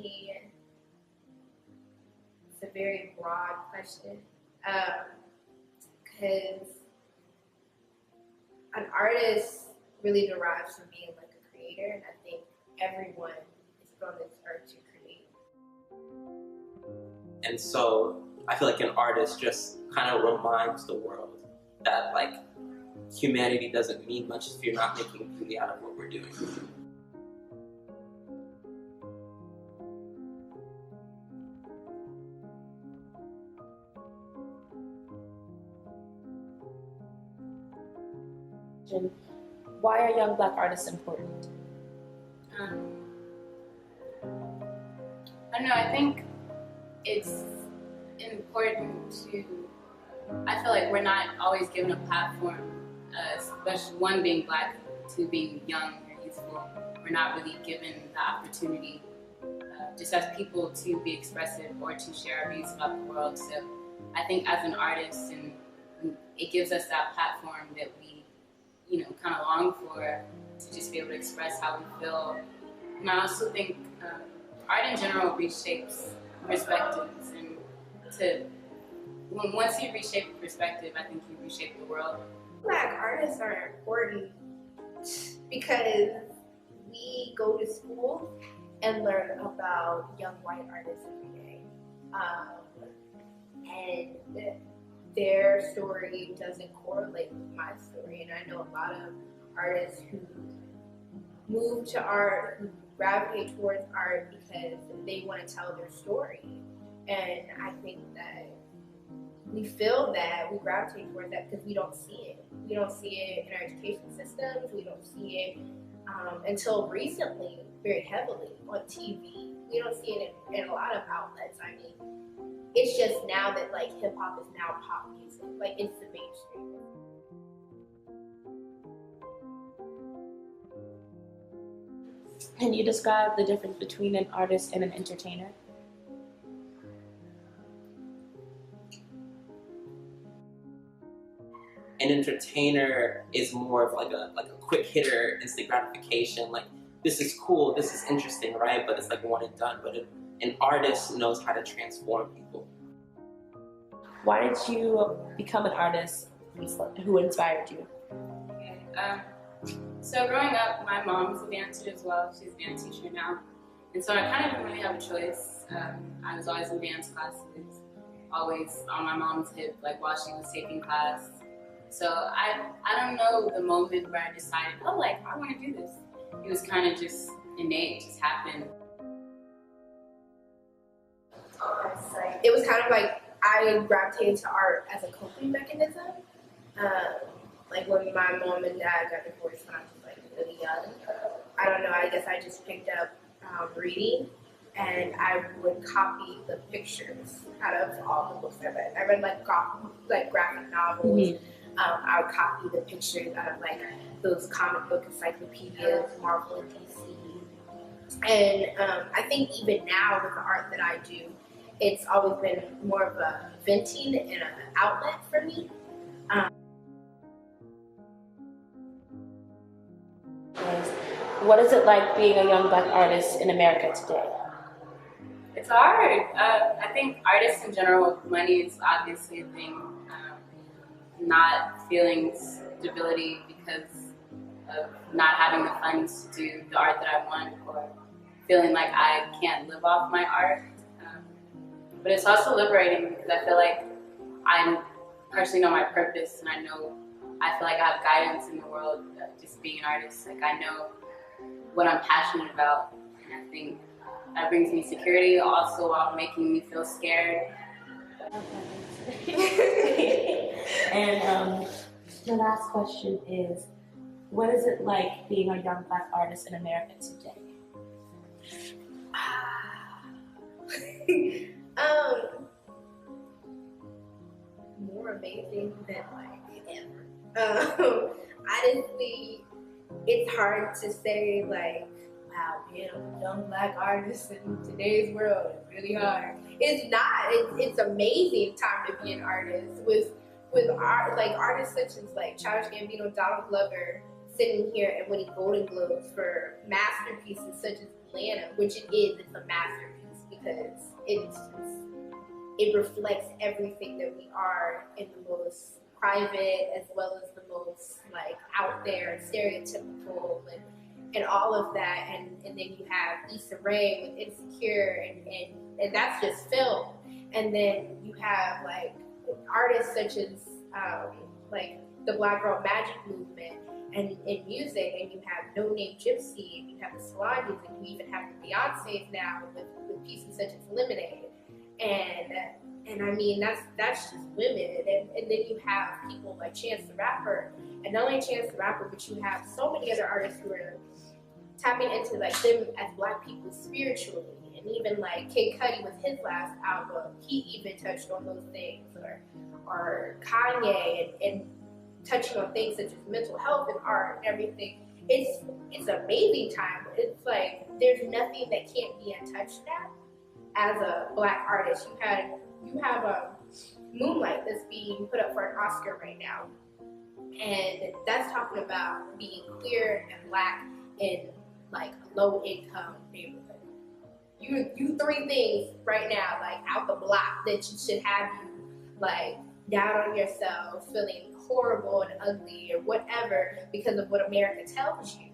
me, it's a very broad question, because an artist really derives from being like a creator, and I think everyone is put on this earth to create. And so I feel like an artist just kind of reminds the world that like humanity doesn't mean much if you're not making beauty out of what we're doing. Why are young Black artists important? I don't know, I think it's important to, I feel like we're not always given a platform, especially one being Black, two being young or youthful. We're not really given the opportunity just as people to be expressive or to share our views about the world. So I think as an artist, and it gives us that platform that we kind of long for, to just be able to express how we feel. And I also think art in general reshapes perspectives, and once you reshape a perspective, I think you reshape the world. Black artists are important because we go to school and learn about young white artists every day. And their story doesn't correlate with my story, and I know a lot of artists who move to art, who gravitate towards art because they want to tell their story. And I think that we feel that, we gravitate towards that because we don't see it. We don't see it in our education systems. We don't see it until recently, very heavily on TV. We don't see it in a lot of outlets. I mean, it's just now that like hip hop is now pop music, like it's the mainstream. Can you describe the difference between an artist and an entertainer? An entertainer is more of like a quick hitter, instant gratification. Like, this is cool, this is interesting, right? But it's like one and done. But an artist knows how to transform people. Why did you become an artist? Who inspired you? Okay. So growing up, my mom's a dancer as well. She's a dance teacher now. And so I kind of didn't really have a choice. I was always in dance classes, always on my mom's hip, like while she was taking class. So I don't know the moment where I decided, oh, like, I want to do this. It was kind of just innate, just happened. It was kind of like I gravitated to art as a coping mechanism. Like when my mom and dad got divorced when I was like really young, I don't know, I guess I just picked up reading, and I would copy the pictures out of all the books I read. I read like graphic novels. Mm-hmm. I would copy the pictures out of like those comic book encyclopedias, Marvel and DC. And I think even now with the art that I do, it's always been more of a venting and an outlet for me. What is it like being a young Black artist in America today? It's hard. I think artists in general, money is obviously a thing. Not feeling stability because of not having the funds to do the art that I want, or feeling like I can't live off my art. But it's also liberating because I feel like I personally know my purpose, and I feel like I have guidance in the world, just being an artist. Like, I know what I'm passionate about, and I think that brings me security also while making me feel scared. And the last question is, what is it like being a young Black artist in America today? More amazing than like ever. Honestly, it's hard to say like, wow, being a young Black artist in today's world is really hard. It's not. It's amazing time to be an artist with art, like artists such as like Childish Gambino, Donald Glover, sitting here and winning Golden Globes for masterpieces such as Atlanta, which it is. It's a masterpiece because it reflects everything that we are in the most private as well as the most like out there and stereotypical and all of that, and then you have Issa Rae with Insecure, and that's just film, and then you have like artists such as like the Black Girl Magic movement and in music, and you have No Name Gypsy, and you have the Solanges, and you even have the Beyonces now with pieces such as Lemonade, and I mean that's just women, and then you have people like Chance the Rapper, and not only Chance the Rapper, but you have so many other artists who are tapping into like them as Black people spiritually, and even like Kid Cudi with his last album, he even touched on those things, or Kanye and touching on things such as mental health and art and everything. It's an amazing time. It's like there's nothing that can't be untouched now. As a Black artist, you have Moonlight that's being put up for an Oscar right now, and that's talking about being queer and Black in like a low income neighborhood. You three things right now, like out the block, that should have you like down on yourself, feeling horrible and ugly or whatever because of what America tells you.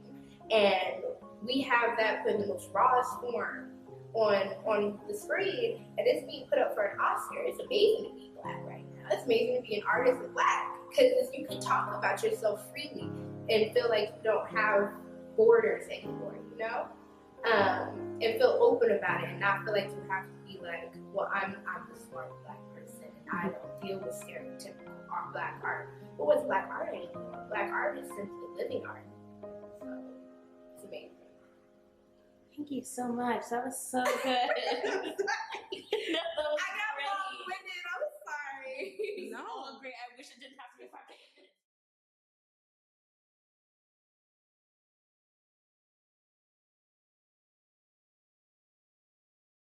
And we have that put in the most rawest form on the screen, and it's being put up for an Oscar. It's amazing to be Black right now. It's amazing to be an artist and Black because you can talk about yourself freely and feel like you don't have borders anymore, you know? And feel open about it and not feel like you have to be like, well, I'm the smart Black person and I don't deal with stereotypical Black art. But what's Black art anymore? Black art is simply living art. So it's amazing. Thank you so much. That was so good.